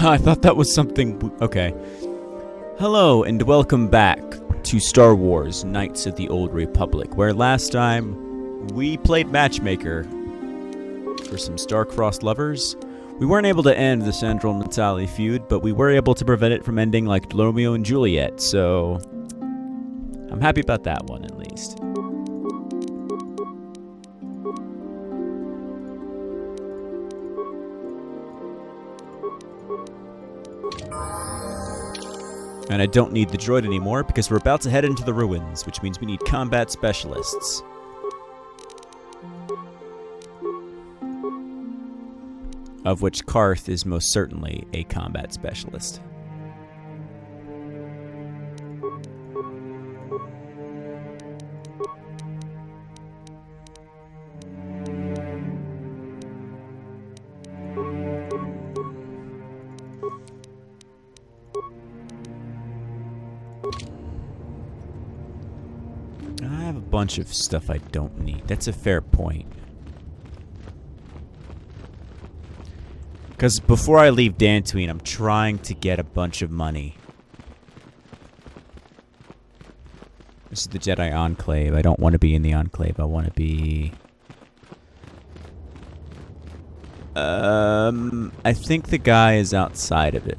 I thought that was something... Okay. Hello, and welcome back to Star Wars Knights of the Old Republic, where last time we played Matchmaker for some Star-Crossed lovers. We weren't able to end the Sandral Natali feud, but we were able to prevent it from ending like Romeo and Juliet, so I'm happy about that one, at least. And I don't need the droid anymore, because we're about to head into the ruins, which means we need combat specialists. Of which Karth is most certainly a combat specialist. I have a bunch of stuff I don't need. That's a fair point. Because before I leave Dantooine, I'm trying to get a bunch of money. This is the Jedi Enclave. I don't want to be in the Enclave. I want to be... I think the guy is outside of it.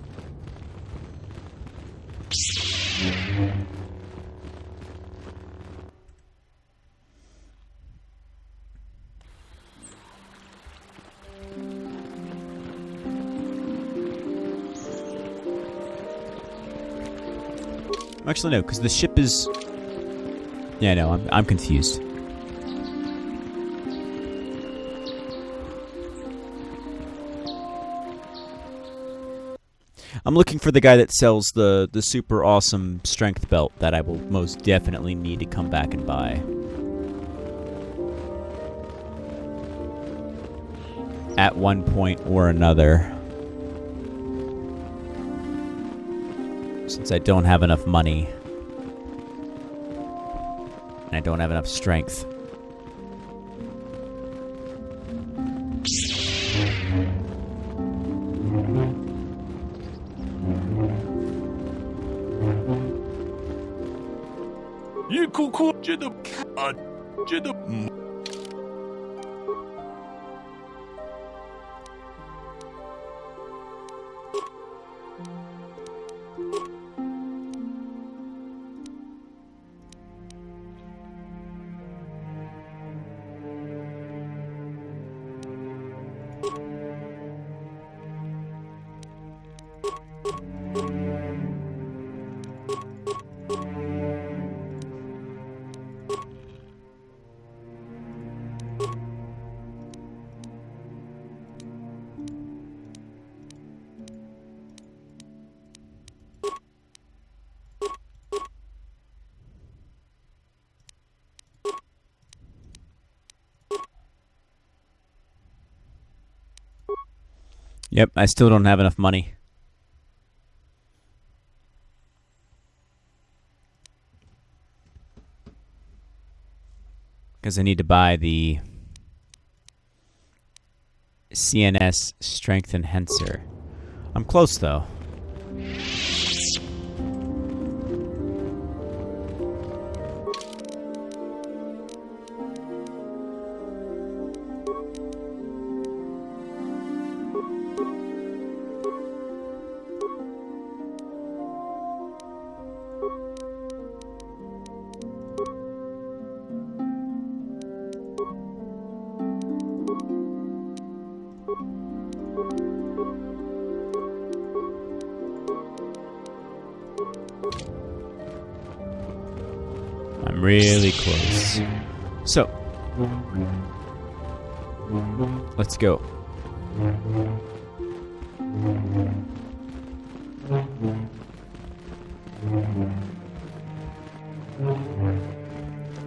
Actually, no, because the ship is... Yeah, no, I'm confused. I'm looking for the guy that sells the super awesome strength belt that I will most definitely need to come back and buy. At one point or another. Since I don't have enough money. And I don't have enough strength. Yep, I still don't have enough money. Because I need to buy the CNS Strength Enhancer. I'm close, though. I'm really close. So, let's go.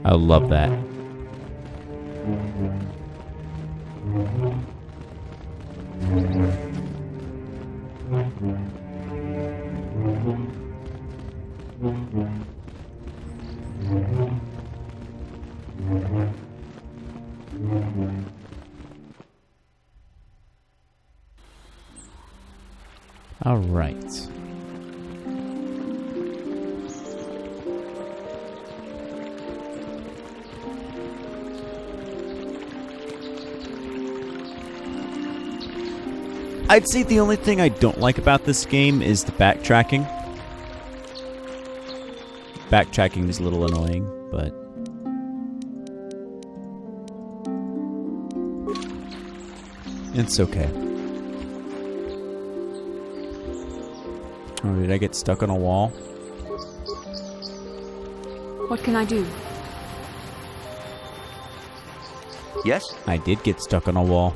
I love that. Alright. I'd say the only thing I don't like about this game is the backtracking. Backtracking is a little annoying, but... it's okay. Oh, did I get stuck on a wall? What can I do? Yes? I did get stuck on a wall.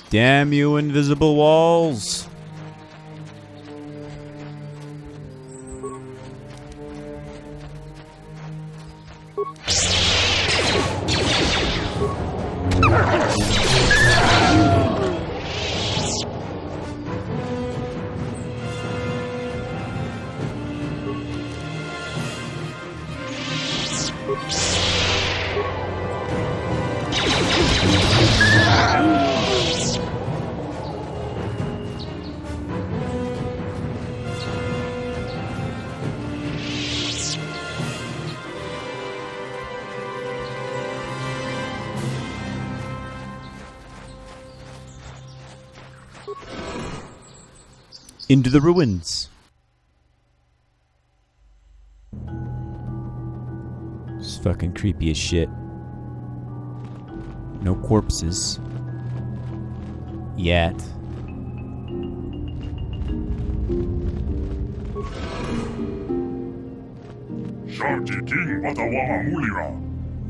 Damn you, invisible walls! Into the ruins. It's fucking creepy as shit. No corpses. Yet. Sharji King Watawa Mulira.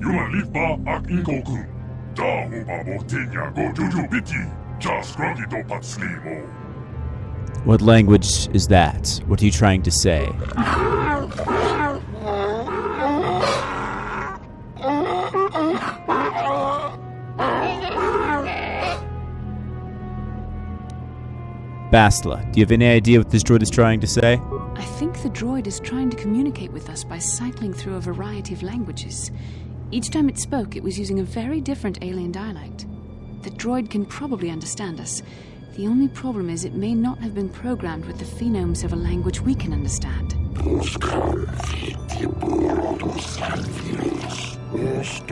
Yuma Lifa Ak Inkokun. Da Uba Botenya Go Juju Biti. Just Grogito Patslimo. What language is that? What are you trying to say? Bastla, do you have any idea what this droid is trying to say? I think the droid is trying to communicate with us by cycling through a variety of languages. Each time it spoke, it was using a very different alien dialect. The droid can probably understand us. The only problem is it may not have been programmed with the phonemes of a language we can understand.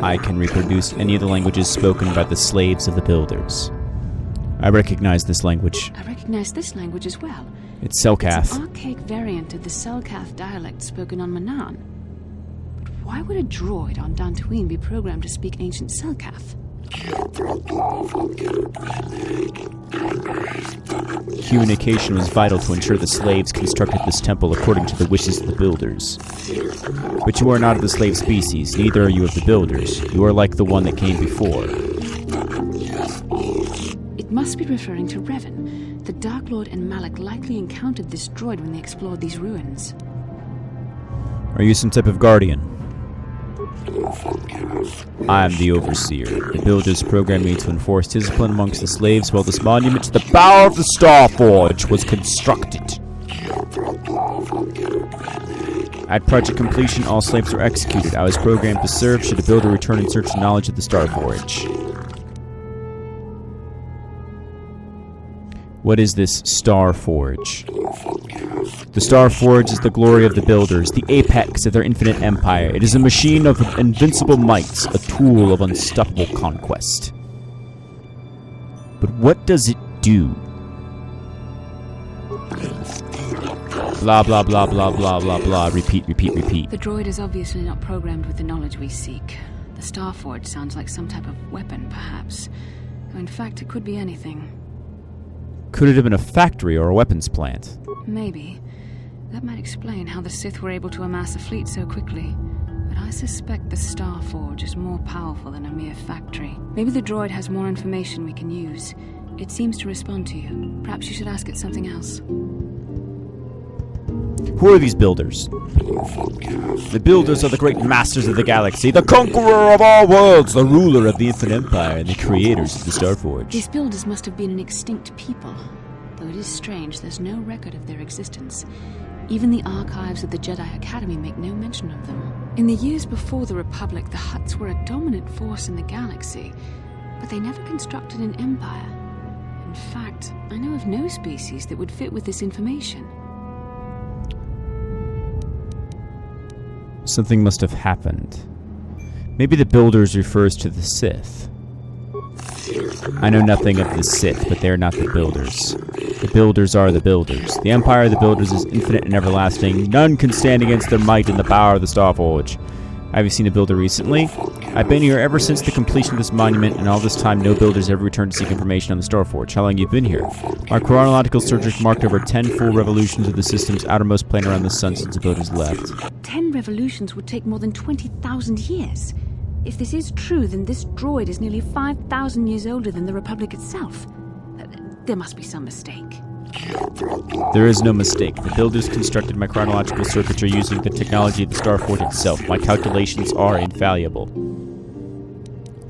I can reproduce any of the languages spoken by the slaves of the builders. I recognize this language. I recognize this language as well. It's Selkath. It's an archaic variant of the Selkath dialect spoken on Manan. But why would a droid on Dantooine be programmed to speak ancient Selkath? Communication was vital to ensure the slaves constructed this temple according to the wishes of the builders. But you are not of the slave species, neither are you of the builders. You are like the one that came before. It must be referring to Revan. The Dark Lord and Malak likely encountered this droid when they explored these ruins. Are you some type of guardian? I am the Overseer. The builders programmed me to enforce discipline amongst the slaves while this monument to the power of the Starforge was constructed. At project completion, all slaves were executed. I was programmed to serve should the builder return in search of knowledge of the Starforge. What is this Starforge? The Starforge is the glory of the builders, the apex of their infinite empire. It is a machine of invincible might, a tool of unstoppable conquest. But what does it do? Blah, blah, blah, blah, blah, blah, blah. Repeat, repeat, repeat. The droid is obviously not programmed with the knowledge we seek. The Starforge sounds like some type of weapon, perhaps. Or in fact, it could be anything. Could it have been a factory or a weapons plant? Maybe. That might explain how the Sith were able to amass a fleet so quickly. But I suspect the Starforge is more powerful than a mere factory. Maybe the droid has more information we can use. It seems to respond to you. Perhaps you should ask it something else. Who are these builders? The builders are the great masters of the galaxy, the conqueror of all worlds, the ruler of the infinite empire, and the creators of the Starforge. These builders must have been an extinct people. Though it is strange, there's no record of their existence. Even the archives of the Jedi Academy make no mention of them. In the years before the Republic, the Hutts were a dominant force in the galaxy. But they never constructed an empire. In fact, I know of no species that would fit with this information. Something must have happened. Maybe the Builders refers to the Sith. I know nothing of the Sith, but they are not the Builders. The Builders are the Builders. The Empire of the Builders is infinite and everlasting. None can stand against their might and the power of the Starforge. Have you seen a Builder recently? I've been here ever since the completion of this monument, and all this time no Builders ever returned to seek information on the Starforge. How long have you been here? Our chronological search marked over 10 full revolutions of the system's outermost plane around the sun since the Builders left. 10 revolutions would take more than 20,000 years. If this is true, then this droid is nearly 5,000 years older than the Republic itself. There must be some mistake. There is no mistake. The Builders constructed my chronological circuitry using the technology of the Starforge itself. My calculations are infallible.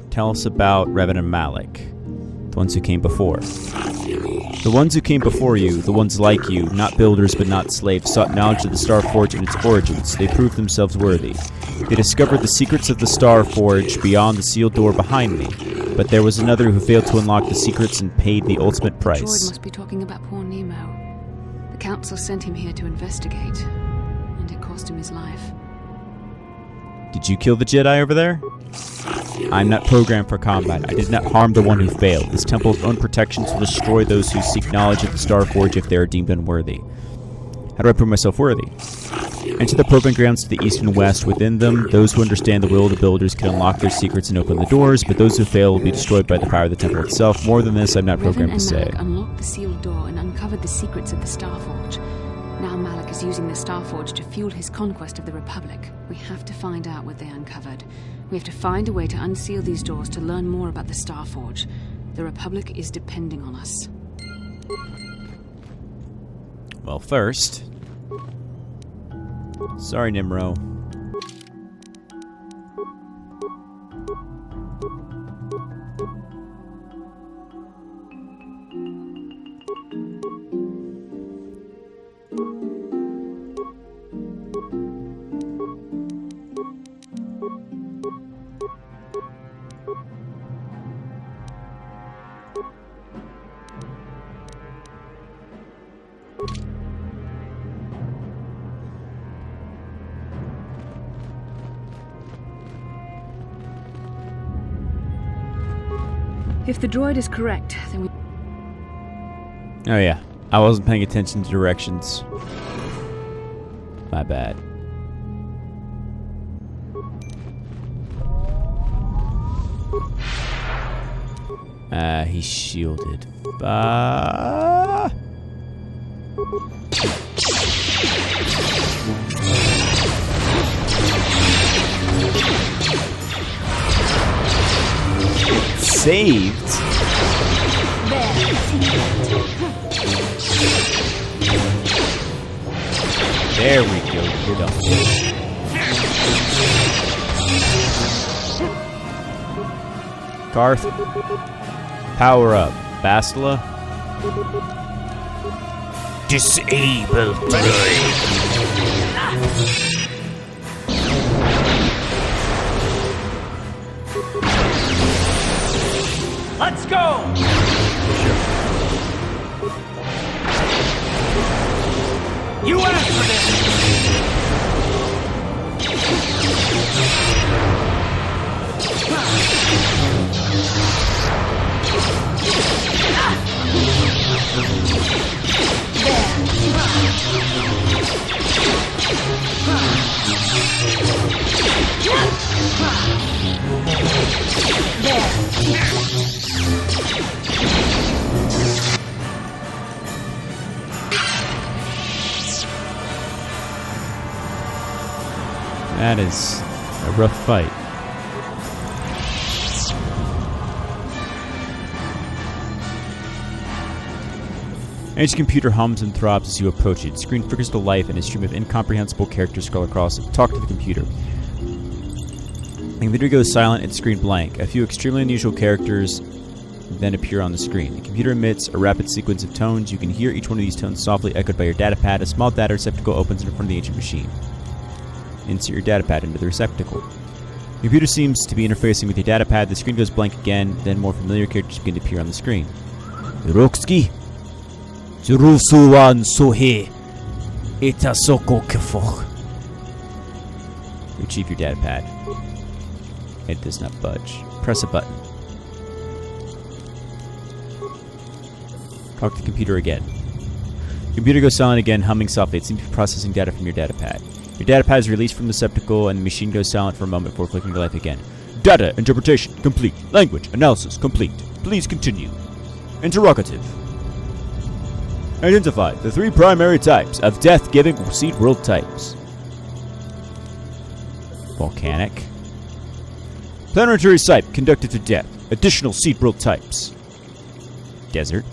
Tell us about Revan and Malak, the ones who came before. The ones who came before you, the ones like you, not Builders but not slaves, sought knowledge of the Starforge and its origins. They proved themselves worthy. They discovered the secrets of the Starforge beyond the sealed door behind me. But there was another who failed to unlock the secrets and paid the ultimate price. The droid must be talking about poor Nemo. The Council sent him here to investigate, and it cost him his life. Did you kill the Jedi over there? I'm not programmed for combat. I did not harm the one who failed. This temple's own protections will destroy those who seek knowledge of the Starforge if they are deemed unworthy. How do I prove myself worthy? Enter the proving grounds to the east and west. Within them, those who understand the will of the Builders can unlock their secrets and open the doors, but those who fail will be destroyed by the power of the temple itself. More than this, I'm not programmed to say. Revan and Malak unlocked the sealed door and uncovered the secrets of the Starforge. Now Malak is using the Starforge to fuel his conquest of the Republic. We have to find out what they uncovered. We have to find a way to unseal these doors to learn more about the Starforge. The Republic is depending on us. Well, first... Sorry, Nimro. If the droid is correct, then we... Oh yeah, I wasn't paying attention to directions. My bad. He's shielded. Saved. There we go. Good on. Garth, power up. Bastila. Disable droid. Let's go! You asked for this! That is a rough fight. Edge's computer hums and throbs as you approach it. Screen flickers to life and a stream of incomprehensible characters scroll across it. Talk to the computer. The computer goes silent and screen blank. A few extremely unusual characters then appear on the screen. The computer emits a rapid sequence of tones. You can hear each one of these tones softly echoed by your datapad. A small data receptacle opens in front of the ancient machine. Insert your datapad into the receptacle. Computer seems to be interfacing with your data pad. The screen goes blank again, then more familiar characters begin to appear on the screen. Rokski. Jerusuan Sohe. Itasoko Kefok. Retrieve your data pad. It does not budge. Press a button. Talk to the computer again. Computer goes silent again, humming softly. It seems to be processing data from your data pad. Your data pad is released from the receptacle, and the machine goes silent for a moment before clicking to life again. Data interpretation complete. Language analysis complete. Please continue. Interrogative. Identify the 3 primary types of death-giving seed world types. Volcanic. Planetary site conducted to death. Additional seed world types. Desert.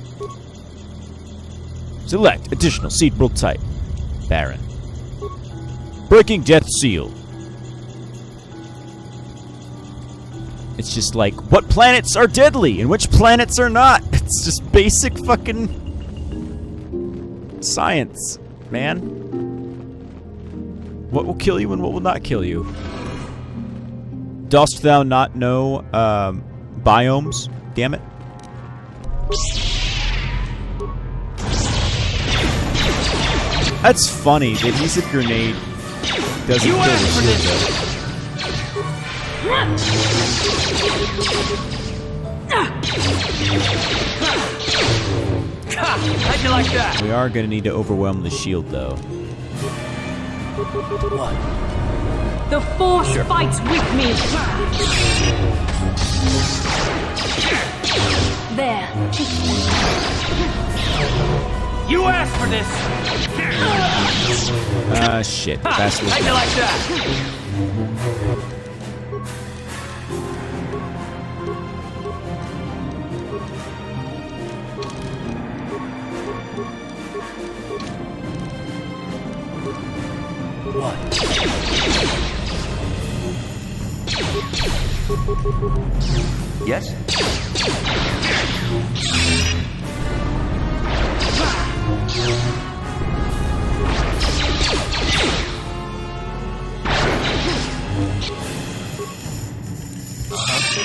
Select additional seed world type. Barren. Breaking death seal. It's just like, what planets are deadly and which planets are not? It's just basic fucking science, man. What will kill you and what will not kill you? Dost thou not know biomes? Damn it. That's funny. The adhesive grenade doesn't kill the shield, How'd you like that? We are going to need to overwhelm the shield, though. The Force fights with me. There. You asked for this. Shit. Fast How'd you like that? Yes?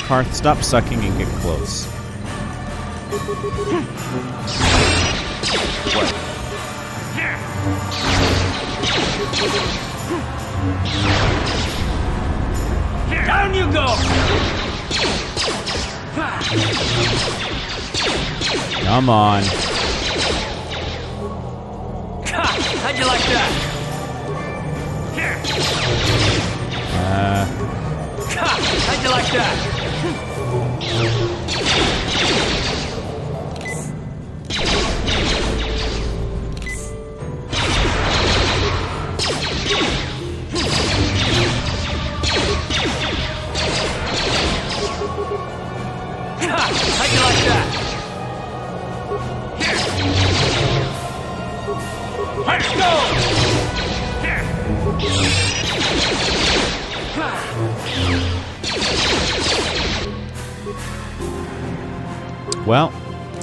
Karth, stop sucking and get close. Down you go! Come on. How'd you like that? How'd you like that? How'd you like that? Let's go! Well,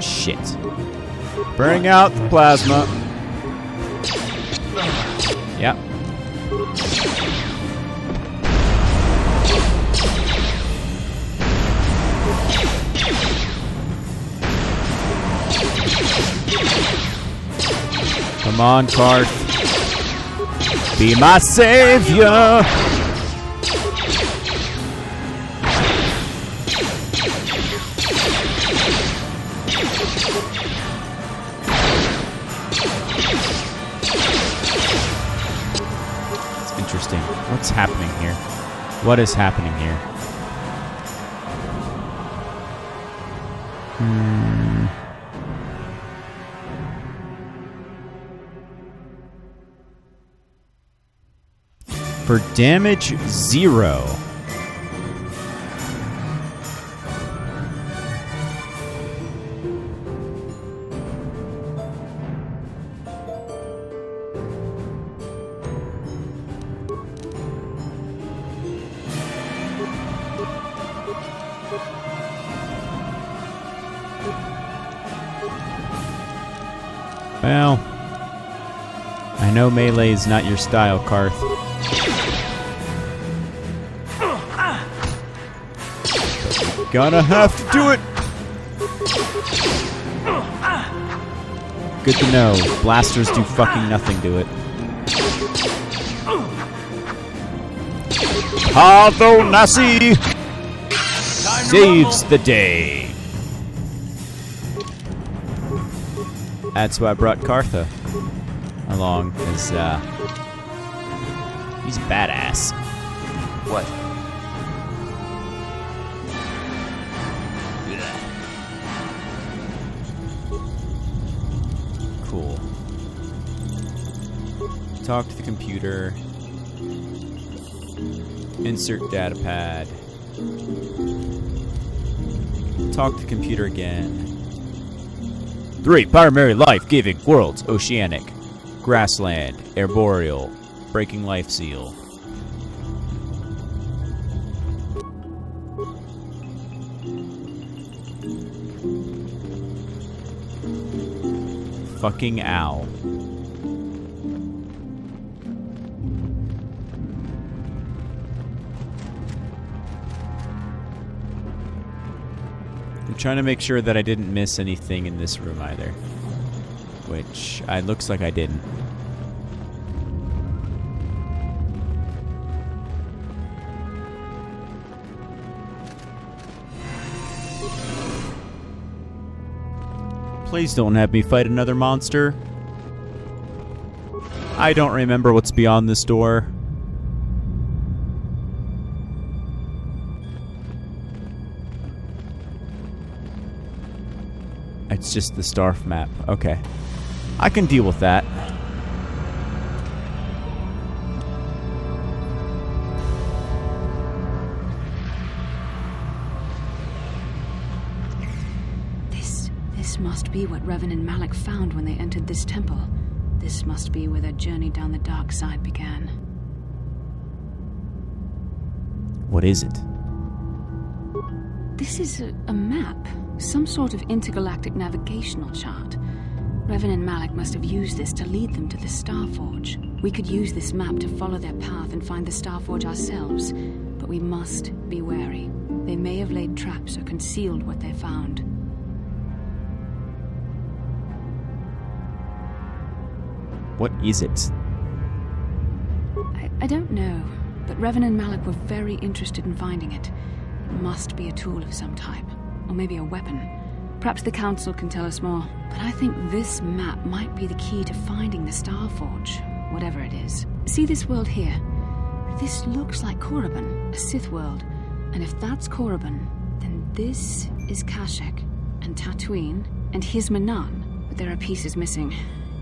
shit. Burning out the plasma. Yep. Come on, Karth. Be my savior. It's interesting. What's happening here? What is happening here? For damage 0. Well, I know melee is not your style, Karth. Gonna have to do it! Good to know. Blasters do fucking nothing to it. Although Nasi saves the day. That's why I brought Kartha along, because he's badass. What? Cool. Talk to the computer. Insert data pad. Talk to the computer again. 3 primary life-giving worlds: oceanic, grassland, arboreal, breaking life seal. Fucking owl. I'm trying to make sure that I didn't miss anything in this room either. Which, looks like I didn't. Please don't have me fight another monster. I don't remember what's beyond this door. It's just the Starf map. Okay. I can deal with that. This must be what Revan and Malik found when they entered this temple. This must be where their journey down the dark side began. What is it? This is a map. Some sort of intergalactic navigational chart. Revan and Malik must have used this to lead them to the Starforge. We could use this map to follow their path and find the Starforge ourselves, but we must be wary. They may have laid traps or concealed what they found. What is it? I don't know, but Revan and Malik were very interested in finding it. It must be a tool of some type, or maybe a weapon. Perhaps the Council can tell us more, but I think this map might be the key to finding the Starforge, whatever it is. See this world here? This looks like Korriban, a Sith world. And if that's Korriban, then this is Kashyyyk, and Dantooine, and Hizmanan. But there are pieces missing.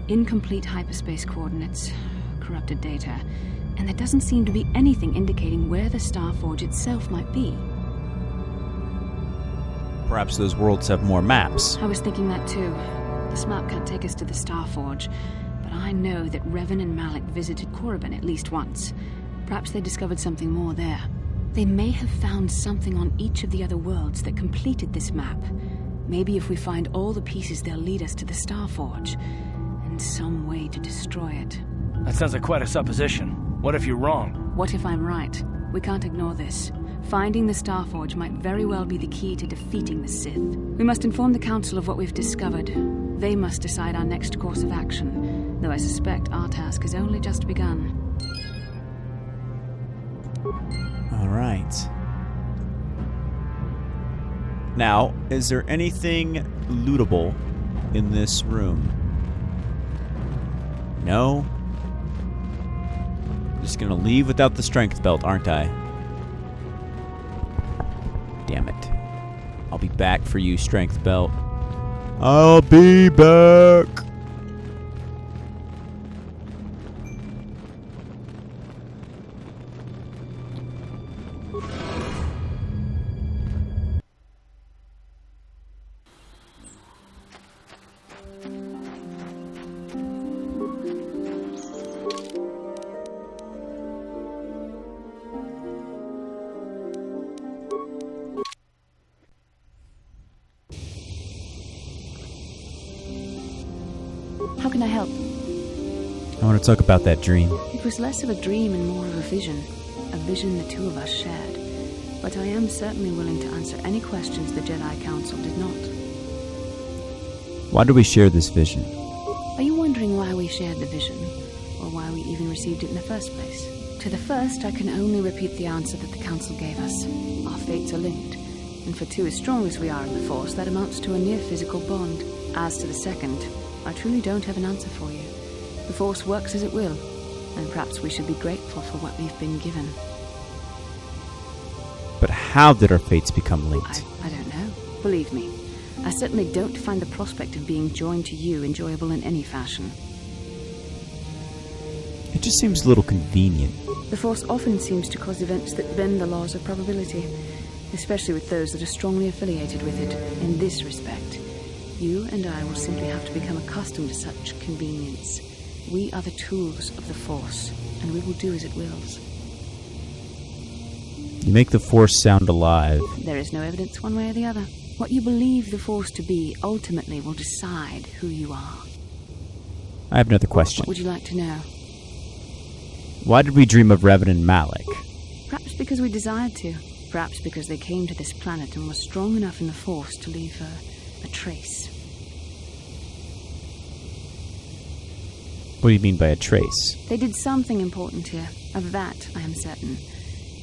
Incomplete hyperspace coordinates, corrupted data, and there doesn't seem to be anything indicating where the Starforge itself might be. Perhaps those worlds have more maps. I was thinking that too. This map can't take us to the Starforge, but I know that Revan and Malik visited Korriban at least once. Perhaps they discovered something more there. They may have found something on each of the other worlds that completed this map. Maybe if we find all the pieces, they'll lead us to the Starforge, and some way to destroy it. That sounds like quite a supposition. What if you're wrong? What if I'm right? We can't ignore this. Finding the Starforge might very well be the key to defeating the Sith. We must inform the Council of what we've discovered. They must decide our next course of action, though I suspect our task has only just begun. All right. Now, is there anything lootable in this room? No? I'm just gonna leave without the strength belt, aren't I? Damn it. I'll be back for you, strength belt. I'll be back. How can I help? I want to talk about that dream. It was less of a dream and more of a vision. A vision the two of us shared. but I am certainly willing to answer any questions the Jedi Council did not. Why do we share this vision? Are you wondering why we shared the vision, or why we even received it in the first place? To the first, I can only repeat the answer that the Council gave us. Our fates are linked, and for two as strong as we are in the Force, that amounts to a near-physical bond. As to the second, I truly don't have an answer for you. The Force works as it will, and perhaps we should be grateful for what we've been given. But how did our fates become linked? I don't know. Believe me, I certainly don't find the prospect of being joined to you enjoyable in any fashion. It just seems a little convenient. The Force often seems to cause events that bend the laws of probability, especially with those that are strongly affiliated with it. In this respect, you and I will simply have to become accustomed to such convenience. We are the tools of the Force, and we will do as it wills. You make the Force sound alive. There is no evidence one way or the other. What you believe the Force to be ultimately will decide who you are. I have another question. What would you like to know? Why did we dream of Revan and Malak? Perhaps because we desired to. Perhaps because they came to this planet and were strong enough in the Force to leave a trace. What do you mean by a trace? They did something important here. Of that, I am certain.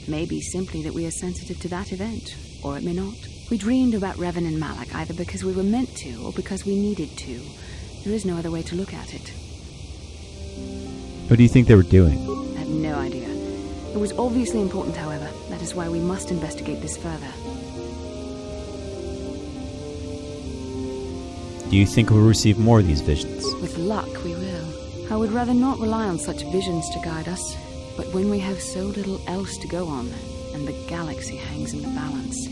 Maybe simply that we are sensitive to that event, or it may not. We dreamed about Revan and Malak either because we were meant to, or because we needed to. There is no other way to look at it. What do you think they were doing? I have no idea. It was obviously important, however. That is why we must investigate this further. Do you think we'll receive more of these visions? With luck, we will. I would rather not rely on such visions to guide us. But when we have so little else to go on, and the galaxy hangs in the balance...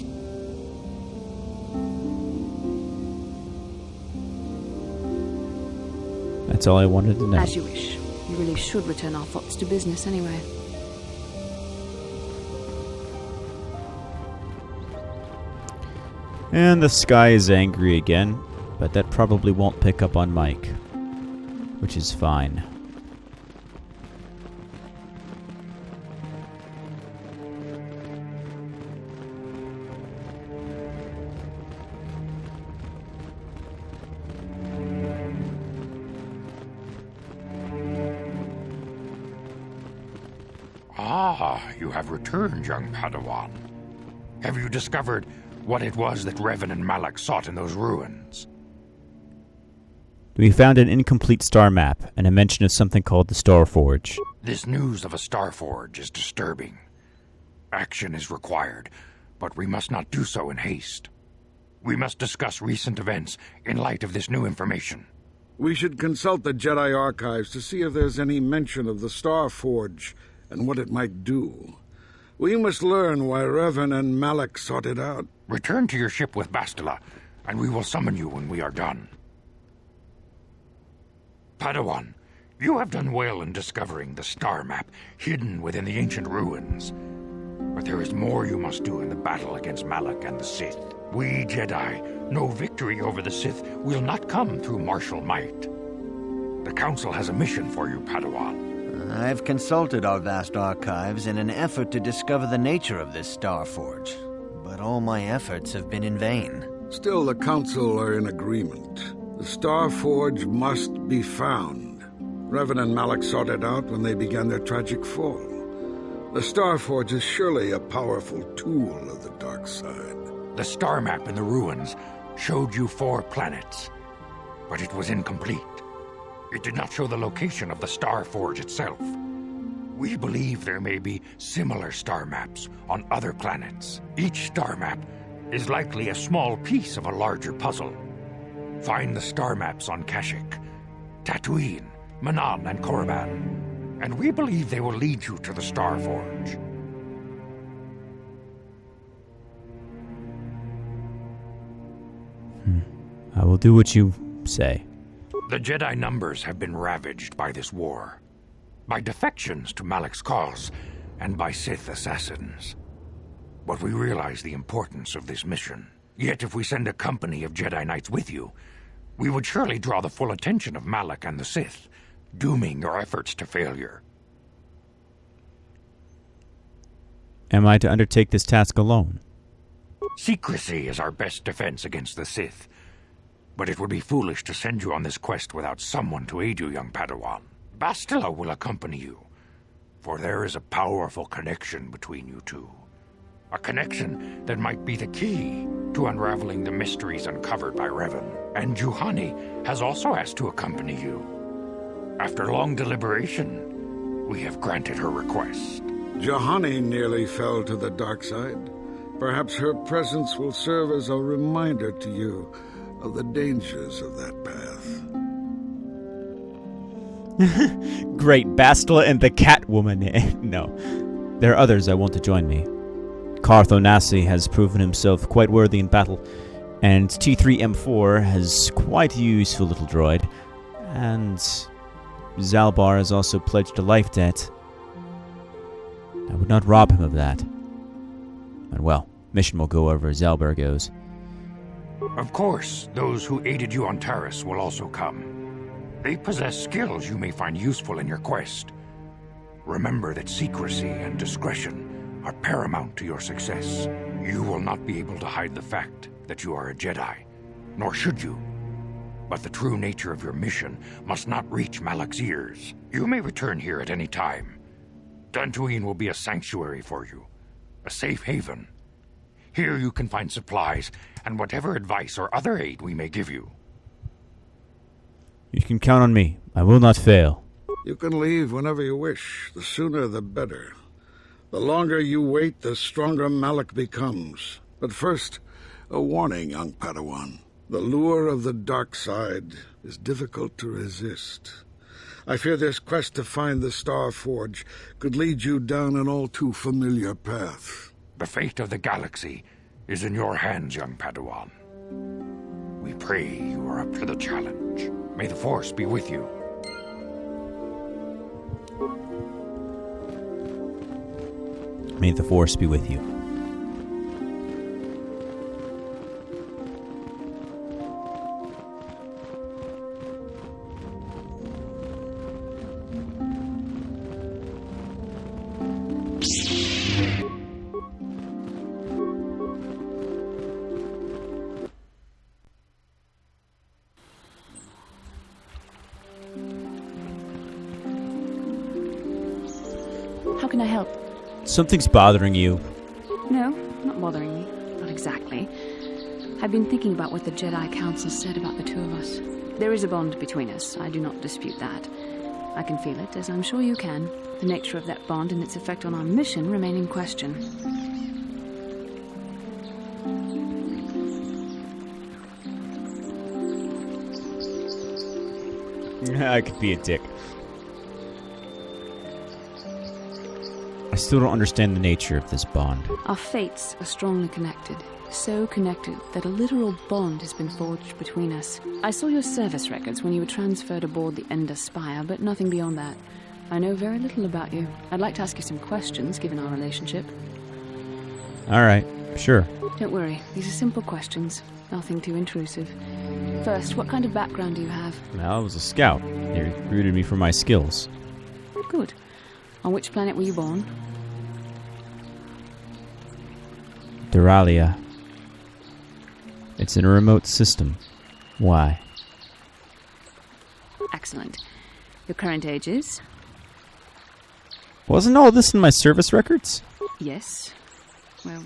That's all I wanted to know. As you wish. You really should return our thoughts to business anyway. And the sky is angry again, but that probably won't pick up on Mike. Which is fine. Ah, you have returned, young Padawan. Have you discovered what it was that Revan and Malak sought in those ruins? We found an incomplete star map and a mention of something called the Star Forge. This news of a Star Forge is disturbing. Action is required, but we must not do so in haste. We must discuss recent events in light of this new information. We should consult the Jedi archives to see if there's any mention of the Star Forge and what it might do. We must learn why Revan and Malak sought it out. Return to your ship with Bastila, and we will summon you when we are done. Padawan, you have done well in discovering the star map hidden within the ancient ruins. But there is more you must do in the battle against Malak and the Sith. We Jedi know victory over the Sith will not come through martial might. The Council has a mission for you, Padawan. I've consulted our vast archives in an effort to discover the nature of this Star Forge, but all my efforts have been in vain. Still, the Council are in agreement. The Star Forge must be found. Revan and Malak sought it out when they began their tragic fall. The Star Forge is surely a powerful tool of the dark side. The star map in the ruins showed you 4 planets, but it was incomplete. It did not show the location of the Star Forge itself. We believe there may be similar star maps on other planets. Each star map is likely a small piece of a larger puzzle. Find the star maps on Kashyyyk, Dantooine, Manan, and Korriban, and we believe they will lead you to the Star Forge. I will do what you say. The Jedi numbers have been ravaged by this war, by defections to Malak's cause, and by Sith assassins. But we realize the importance of this mission. Yet if we send a company of Jedi Knights with you, we would surely draw the full attention of Malak and the Sith, dooming your efforts to failure. Am I to undertake this task alone? Secrecy is our best defense against the Sith. But it would be foolish to send you on this quest without someone to aid you, young Padawan. Bastila will accompany you, for there is a powerful connection between you two. A connection that might be the key to unraveling the mysteries uncovered by Revan. And Juhani has also asked to accompany you. After long deliberation, we have granted her request. Juhani nearly fell to the dark side. Perhaps her presence will serve as a reminder to you of the dangers of that path. Great, Bastila and the Catwoman. No, there are others I want to join me. Carth Onasi has proven himself quite worthy in battle, and T3M4 has quite a useful little droid, and Zalbar has also pledged a life debt. I would not rob him of that. And well, mission will go wherever Zalbar goes. Of course, those who aided you on Taris will also come. They possess skills you may find useful in your quest. Remember that secrecy and discretion are paramount to your success. You will not be able to hide the fact that you are a Jedi, nor should you. But the true nature of your mission must not reach Malak's ears. You may return here at any time. Dantooine will be a sanctuary for you, a safe haven. Here you can find supplies and whatever advice or other aid we may give you. You can count on me. I will not fail. You can leave whenever you wish. The sooner the better. The longer you wait, the stronger Malak becomes. But first, a warning, young Padawan. The lure of the dark side is difficult to resist. I fear this quest to find the Star Forge could lead you down an all too familiar path. The fate of the galaxy is in your hands, young Padawan. We pray you are up to the challenge. May the Force be with you. May the Force be with you. How can I help? Something's bothering you. No, not bothering me. Not exactly. I've been thinking about what the Jedi Council said about the two of us. There is a bond between us. I do not dispute that. I can feel it, as I'm sure you can. The nature of that bond and its effect on our mission remain in question. I could be a dick. I still don't understand the nature of this bond. Our fates are strongly connected. So connected that a literal bond has been forged between us. I saw your service records when you were transferred aboard the Ender Spire, but nothing beyond that. I know very little about you. I'd like to ask you some questions, given our relationship. Alright, sure. Don't worry, these are simple questions. Nothing too intrusive. First, what kind of background do you have? Well, I was a scout. They recruited me for my skills. Good. On which planet were you born? Duralia. It's in a remote system. Why? Excellent. Your current age is? Wasn't all this in my service records? Yes. Well,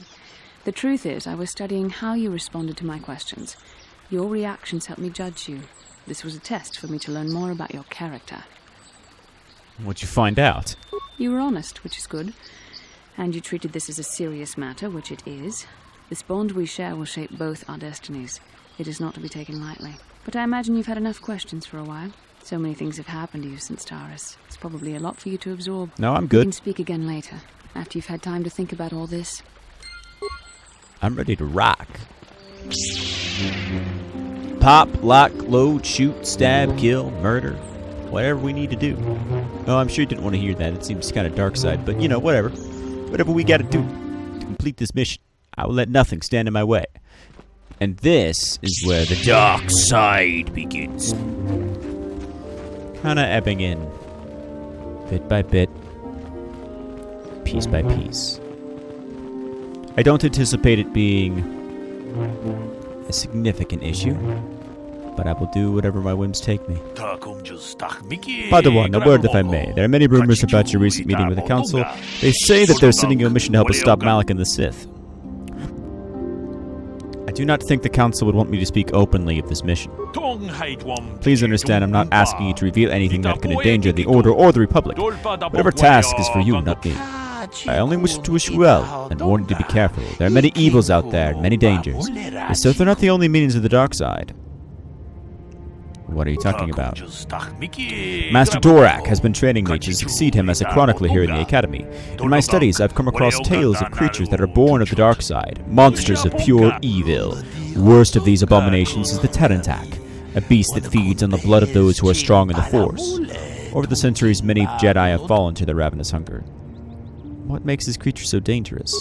the truth is, I was studying how you responded to my questions. Your reactions helped me judge you. This was a test for me to learn more about your character. What'd you find out? You were honest, which is good. And you treated this as a serious matter, which it is. This bond we share will shape both our destinies. It is not to be taken lightly. But I imagine you've had enough questions for a while. So many things have happened to you since Taris. It's probably a lot for you to absorb. No, I'm We good. can speak again later, after you've had time to think about all this. I'm ready to rock. Pop, lock, load, shoot, stab, kill, murder. Whatever we need to do. Oh, I'm sure you didn't want to hear that. It seems kind of dark side, but you know, whatever. Whatever we gotta do to complete this mission. I will let nothing stand in my way. And this is where the dark side begins. Kinda ebbing in. Bit by bit. Piece by piece. I don't anticipate it being a significant issue, but I will do whatever my whims take me. Padawan, a word if I may. There are many rumors about your recent meeting with the Council. They say that they're sending you a mission to help us stop Malak and the Sith. I do not think the Council would want me to speak openly of this mission. Please understand, I'm not asking you to reveal anything that can endanger the Order or the Republic. Whatever task is for you, not me. I only wish to wish you well, and warn you to be careful. There are many evils out there, and many dangers. The Sith are not the only means of the dark side. What are you talking about? Master Dorak has been training me to succeed him as a chronicler here in the Academy. In my studies, I've come across tales of creatures that are born of the dark side, monsters of pure evil. Worst of these abominations is the Tarantak, a beast that feeds on the blood of those who are strong in the Force. Over the centuries, many Jedi have fallen to their ravenous hunger. What makes this creature so dangerous?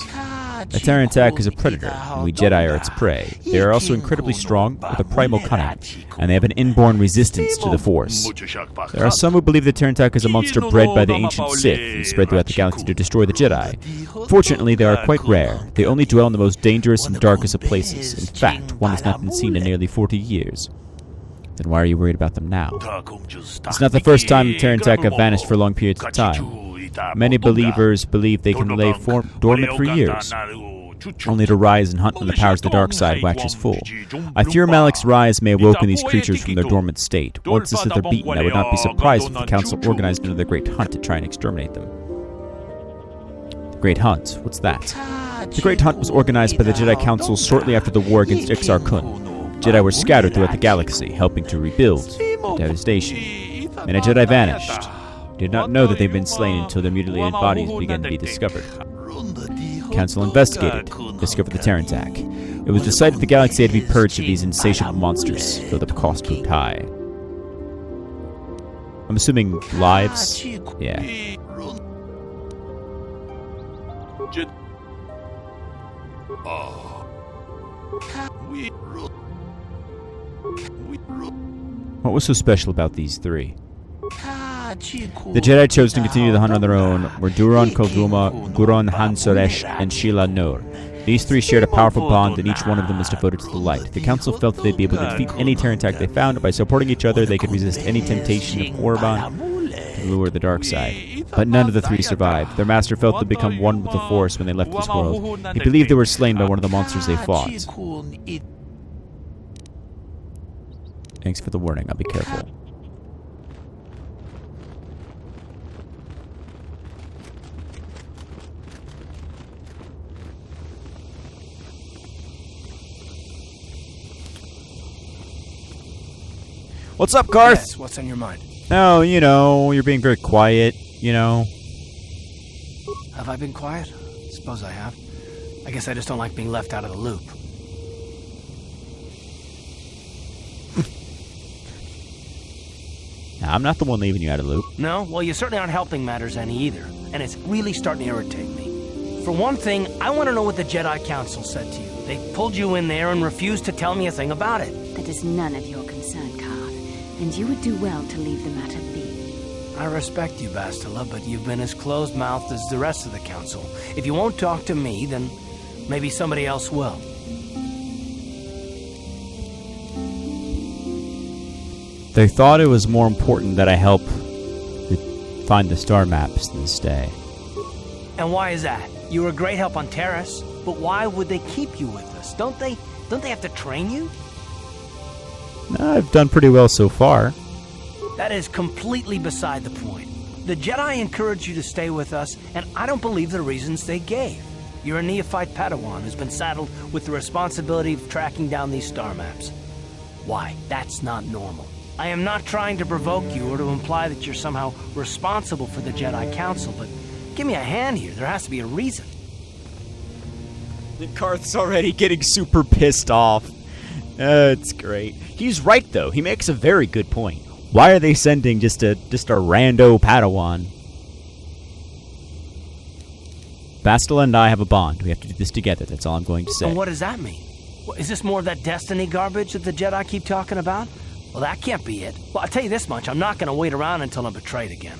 A Tarantak is a predator, and we Jedi are its prey. They are also incredibly strong, with a primal cunning, and they have an inborn resistance to the Force. There are some who believe the Tarantak is a monster bred by the ancient Sith and spread throughout the galaxy to destroy the Jedi. Fortunately, they are quite rare. They only dwell in the most dangerous and darkest of places. In fact, one has not been seen in nearly 40 years. Then why are you worried about them now? It's not the first time the Tarantak have vanished for long periods of time. Many believers believe they can lay dormant for years, only to rise and hunt when the powers of the dark side waxes full. I fear Malak's rise may awaken these creatures from their dormant state. Once the Sith are beaten, I would not be surprised if the Council organized another great hunt to try and exterminate them. The Great Hunt? What's that? The Great Hunt was organized by the Jedi Council shortly after the war against Ixar Kun. Jedi were scattered throughout the galaxy, helping to rebuild the devastation. Many Jedi vanished. Did not know that they'd been slain until their mutilated bodies began to be discovered. The Council investigated, discovered the Tarantak. It was decided the galaxy had to be purged of these insatiable monsters, though the cost proved high. I'm assuming lives? Yeah. What was so special about these three? The Jedi chose to continue the hunt on their own were Duron Koguma, Guron Hansoresh, and Sheila Nur. These three shared a powerful bond, and each one of them was devoted to the light. The Council felt that they'd be able to defeat any Tarantak they found. By supporting each other, they could resist any temptation of Orban to lure the dark side. But none of the three survived. Their master felt they'd become one with the Force when they left this world. He believed they were slain by one of the monsters they fought. Thanks for the warning. I'll be careful. What's up, Garth? Yes, what's on your mind? No, you're being very quiet, Have I been quiet? Suppose I have. I guess I just don't like being left out of the loop. Nah, I'm not the one leaving you out of the loop. No? Well, you certainly aren't helping matters any either. And it's really starting to irritate me. For one thing, I want to know what the Jedi Council said to you. They pulled you in there and refused to tell me a thing about it. That is none of your concern, Card, and you would do well to leave the matter be. I respect you, Bastila, but you've been as closed-mouthed as the rest of the Council. If you won't talk to me, then maybe somebody else will. They thought it was more important that I help find the star maps than stay. And why is that? You were a great help on Terrace, but why would they keep you with us? Don't they have to train you? I've done pretty well so far. That is completely beside the point. The Jedi encouraged you to stay with us, and I don't believe the reasons they gave. You're a neophyte Padawan who's been saddled with the responsibility of tracking down these star maps. Why? That's not normal. I am not trying to provoke you or to imply that you're somehow responsible for the Jedi Council, but give me a hand here. There has to be a reason. Karth's already getting super pissed off. It's great. He's right, though. He makes a very good point. Why are they sending just a rando Padawan? Bastila and I have a bond. We have to do this together. That's all I'm going to say. And what does that mean? Is this more of that destiny garbage that the Jedi keep talking about? Well, that can't be it. Well, I'll tell you this much. I'm not going to wait around until I'm betrayed again.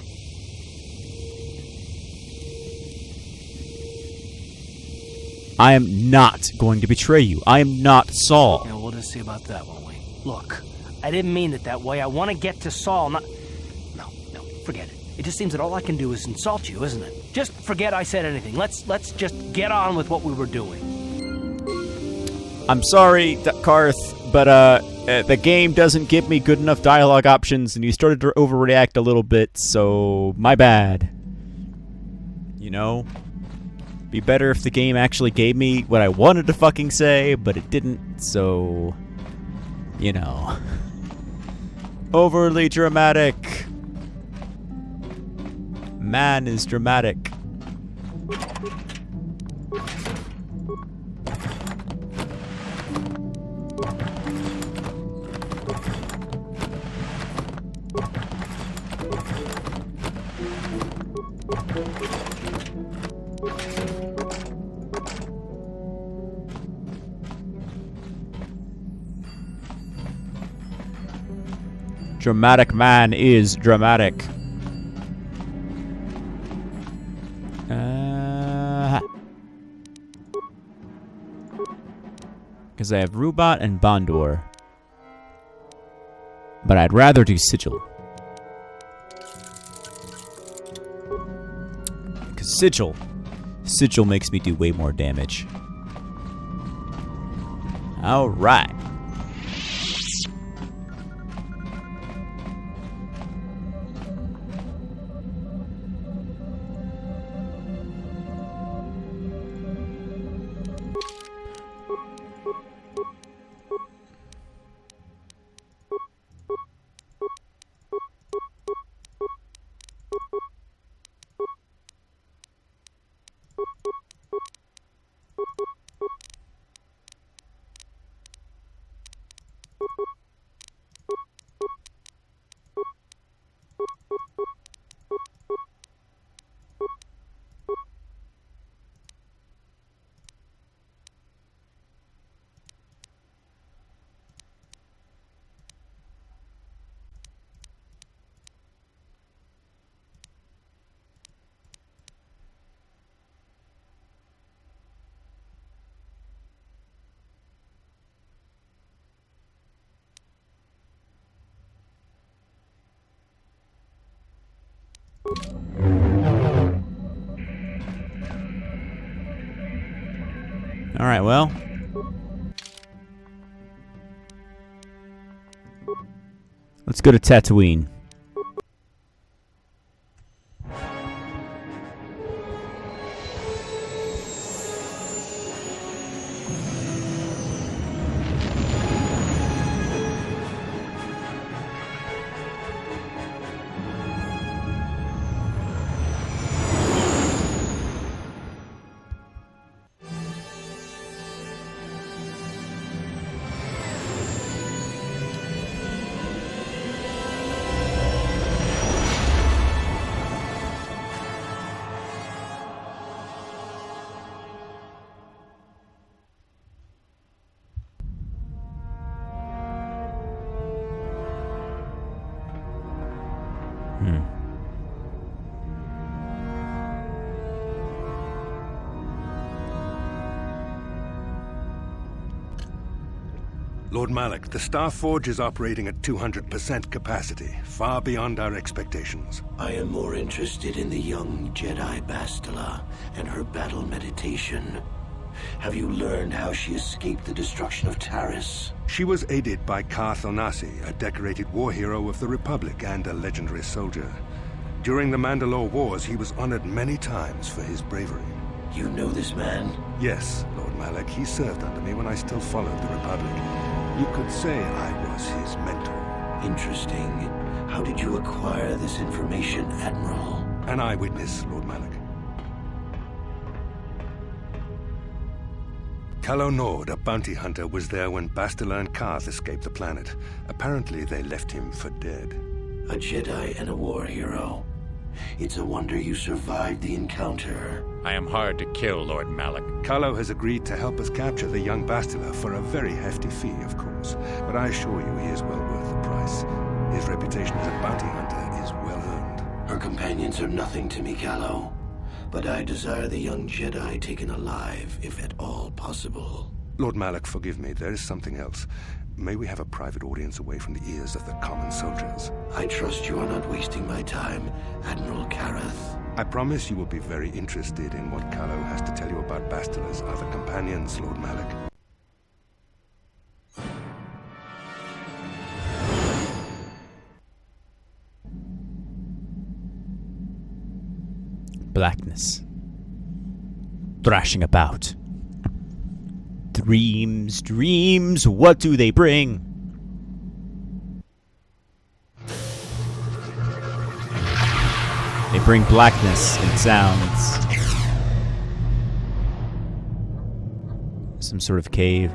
I am not going to betray you. I am not Saul. Yeah, we'll just see about that, won't we? Look, I didn't mean it that way. I want to get to Saul, not... No, forget it. It just seems that all I can do is insult you, isn't it? Just forget I said anything. Let's just get on with what we were doing. I'm sorry, Karth, but the game doesn't give me good enough dialogue options, and you started to overreact a little bit, so my bad. You know? Be better if the game actually gave me what I wanted to fucking say, but it didn't, so... You know. Overly dramatic. Man is dramatic. Dramatic man is dramatic. Because I have Rubat and Bondor. But I'd rather do Sigil. Because Sigil makes me do way more damage. Alright. Alright, well. Let's go to Dantooine. Lord Malak, the Star Forge is operating at 200% capacity, far beyond our expectations. I am more interested in the young Jedi Bastila and her battle meditation. Have you learned how she escaped the destruction of Taris? She was aided by Karth Onasi, a decorated war hero of the Republic and a legendary soldier. During the Mandalore Wars, he was honored many times for his bravery. You know this man? Yes, Lord Malak. He served under me when I still followed the Republic. You could say I was his mentor. Interesting. How did you acquire this information, Admiral? An eyewitness, Lord Malak. Calo Nord, a bounty hunter, was there when Bastila and Karth escaped the planet. Apparently, they left him for dead. A Jedi and a war hero. It's a wonder you survived the encounter. I am hard to kill, Lord Malak. Calo has agreed to help us capture the young Bastila for a very hefty fee, of course. But I assure you he is well worth the price. His reputation as a bounty hunter is well earned. Her companions are nothing to me, Calo. but I desire the young Jedi taken alive, if at all possible. Lord Malak, forgive me. There is something else. May we have a private audience away from the ears of the common soldiers? I trust you are not wasting my time, Admiral Karath. I promise you will be very interested in what Kallo has to tell you about Bastila's other companions, Lord Malak. Blackness. Thrashing about. Dreams, dreams, what do they bring? They bring blackness and sounds. Some sort of cave.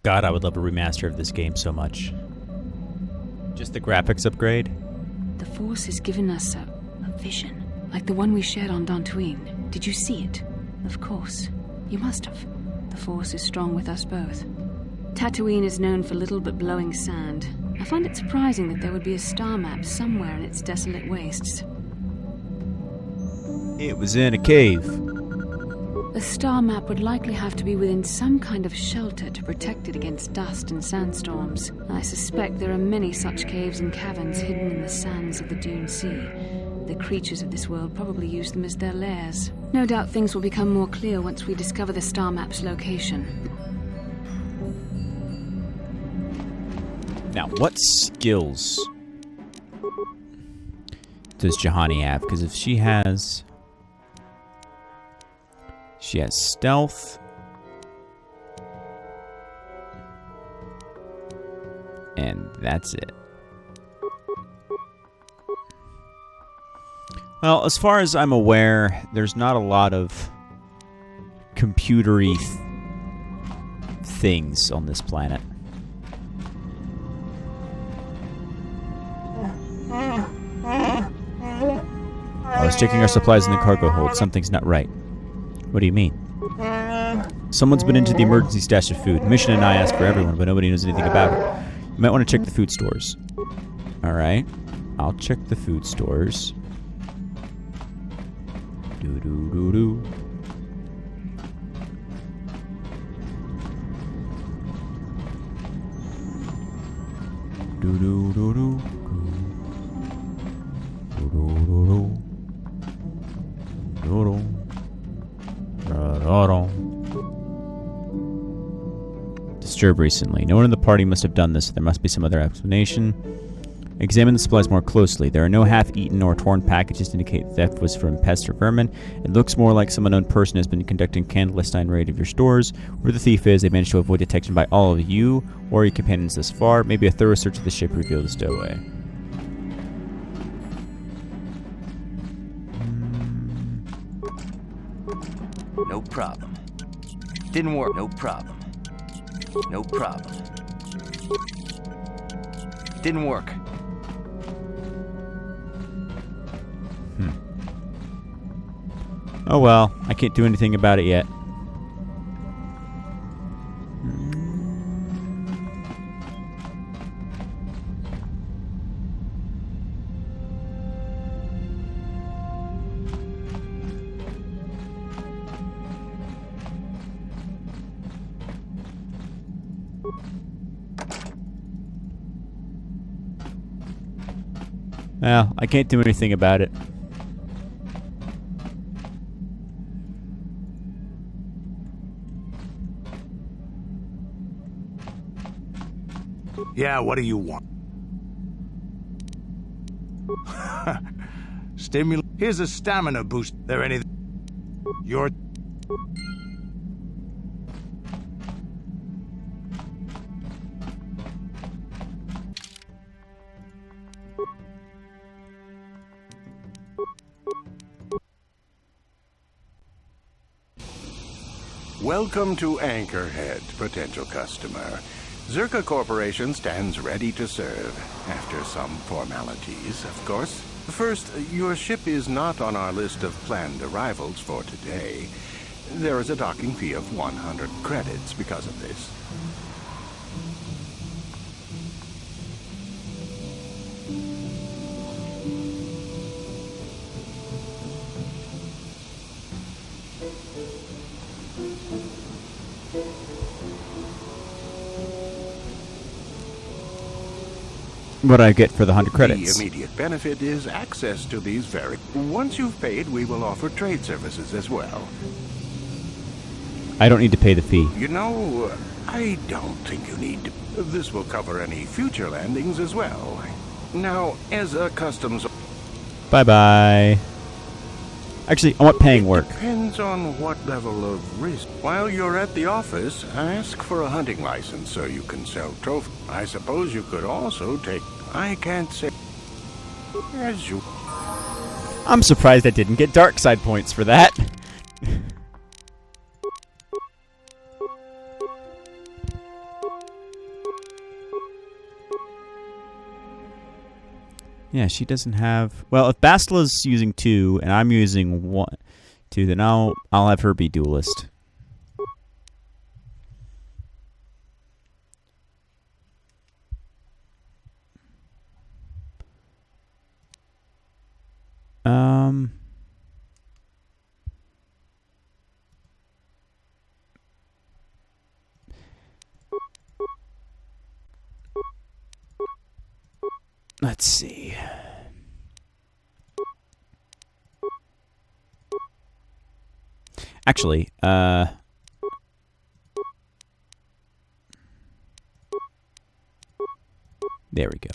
God, I would love a remaster of this game so much. Just the graphics upgrade. The Force has given us a vision, like the one we shared on Dantooine. Did you see it? Of course. You must have. The Force is strong with us both. Tatooine is known for little but blowing sand. I find it surprising that there would be a star map somewhere in its desolate wastes. It was in a cave. The star map would likely have to be within some kind of shelter to protect it against dust and sandstorms. I suspect there are many such caves and caverns hidden in the sands of the Dune Sea. The creatures of this world probably use them as their lairs. No doubt things will become more clear once we discover the star map's location. Now, what skills does Juhani have? Because if she has stealth. And that's it. Well, as far as I'm aware, there's not a lot of computery things on this planet. I was checking our supplies in the cargo hold. Something's not right. What do you mean? Someone's been into the emergency stash of food. Mission and I asked for everyone, but nobody knows anything about it. You might want to check the food stores. Alright. I'll check the food stores. Do-do-do-do. Do-do-do-do. Do-do-do-do. Do-do. Disturbed recently. No one in the party must have done this. There must be some other explanation. Examine the supplies more closely. There are no half-eaten or torn packages to indicate theft was from pests or vermin. It looks more like some unknown person has been conducting a clandestine raid of your stores. Where the thief is, they managed to avoid detection by all of you or your companions thus far. Maybe a thorough search of the ship revealed the stowaway. No problem. Didn't work. No problem. No problem. Didn't work. Oh well, I can't do anything about it yet. Well, I can't do anything about it. Yeah, what do you want? Here's a stamina boost. There anything? Your... Welcome to Anchorhead, potential customer. Zerka Corporation stands ready to serve, after some formalities, of course. First, your ship is not on our list of planned arrivals for today. There is a docking fee of 100 credits because of this. What do I get for the 100 credits? The immediate benefit is access to these very... Once you've paid, we will offer trade services as well. I don't need to pay the fee. You know, I don't think you need to... This will cover any future landings as well. Now, as a customs... Bye-bye. Actually, I want paying work. Depends on what level of risk. While you're at the office, ask for a hunting license so you can sell trophies. I suppose you could also take... I can't say... As you... I'm surprised I didn't get dark side points for that. Yeah, she doesn't have... Well, if Bastila's using 2 and I'm using 2, then I'll have her be duelist. Let's see. Actually, there we go.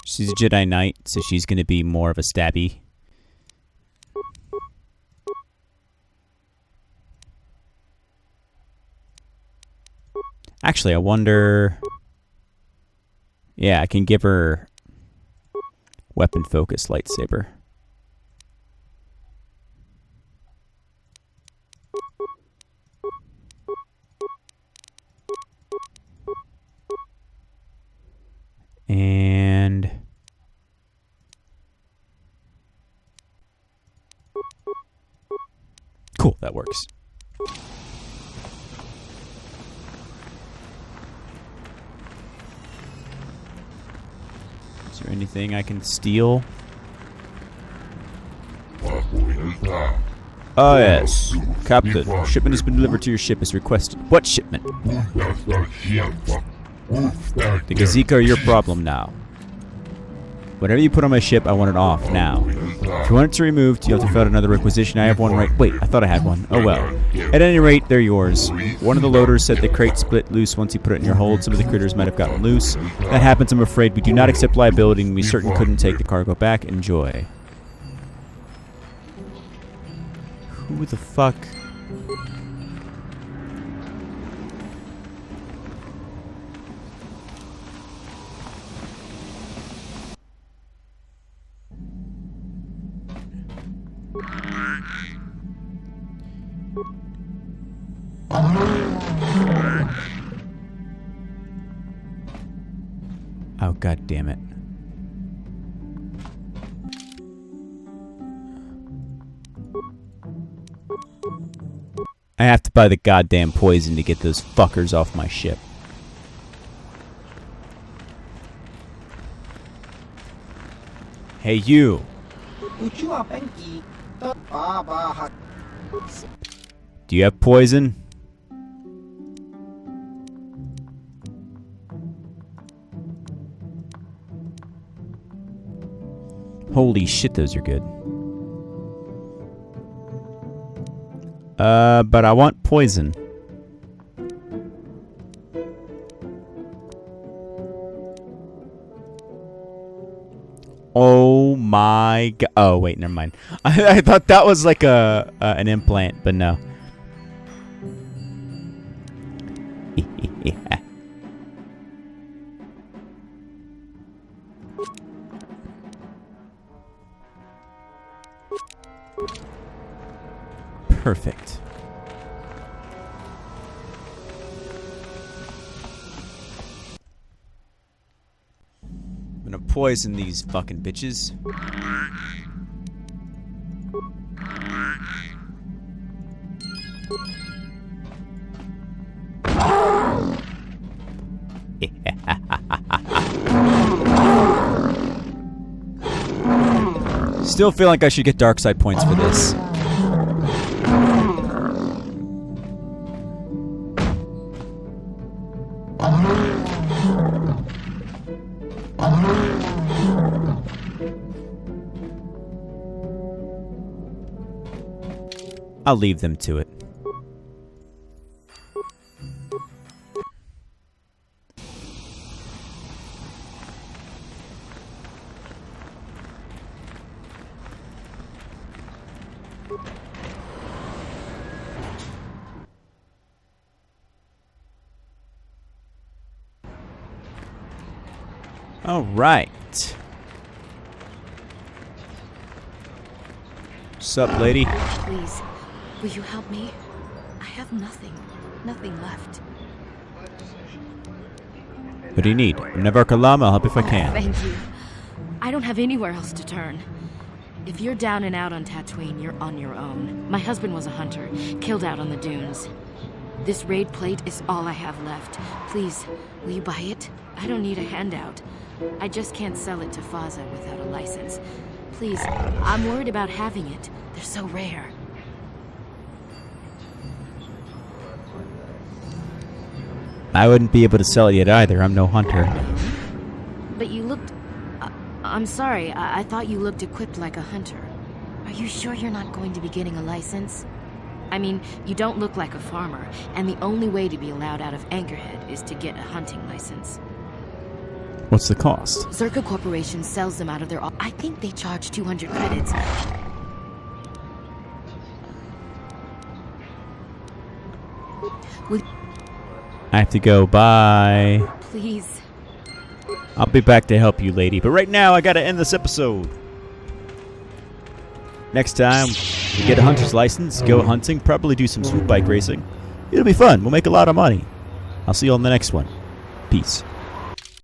She's a Jedi Knight, so she's going to be more of a stabby. Actually, I wonder... Yeah, I can give her weapon focus lightsaber. And... Cool, that works. Is there anything I can steal? Oh yes, Captain. Shipment has been delivered to your ship as requested. What shipment? The Gazika are your problem now. Whatever you put on my ship, I want it off now. If you want it to removed, you have to fill out another requisition. I have one right... Wait, I thought I had one. Oh well. At any rate, they're yours. One of the loaders said the crate split loose once you put it in your hold. Some of the critters might have gotten loose. That happens, I'm afraid. We do not accept liability, and we certainly couldn't take the cargo back. Enjoy. Who the fuck... Oh, god damn it. I have to buy the goddamn poison to get those fuckers off my ship. Hey, you. Do you have poison? Holy shit, those are good. But I want poison. Oh my god. Oh, wait, never mind. I thought that was like an implant, but no. Perfect. I'm gonna poison these fucking bitches. Still feel like I should get dark side points for this. I'll leave them to it. All right. Sup, lady? Please, will you help me? I have nothing left. What do you need? Never Kalama, I'll help if I can. Thank you. I don't have anywhere else to turn. If you're down and out on Tatooine, you're on your own. My husband was a hunter, killed out on the dunes. This raid plate is all I have left. Please, will you buy it? I don't need a handout. I just can't sell it to Faza without a license. Please, I'm worried about having it. They're so rare. I wouldn't be able to sell it yet either. I'm no hunter. But you looked... I'm sorry, I thought you looked equipped like a hunter. Are you sure you're not going to be getting a license? I mean, you don't look like a farmer, and the only way to be allowed out of Anchorhead is to get a hunting license. What's the cost? Zerka Corporation sells them out of their... I think they charge 200 credits. I have to go. Bye. Please. I'll be back to help you, lady. But right now, I gotta end this episode. Next time, we get a hunter's license, go hunting, probably do some swoop bike racing. It'll be fun. We'll make a lot of money. I'll see you on the next one. Peace.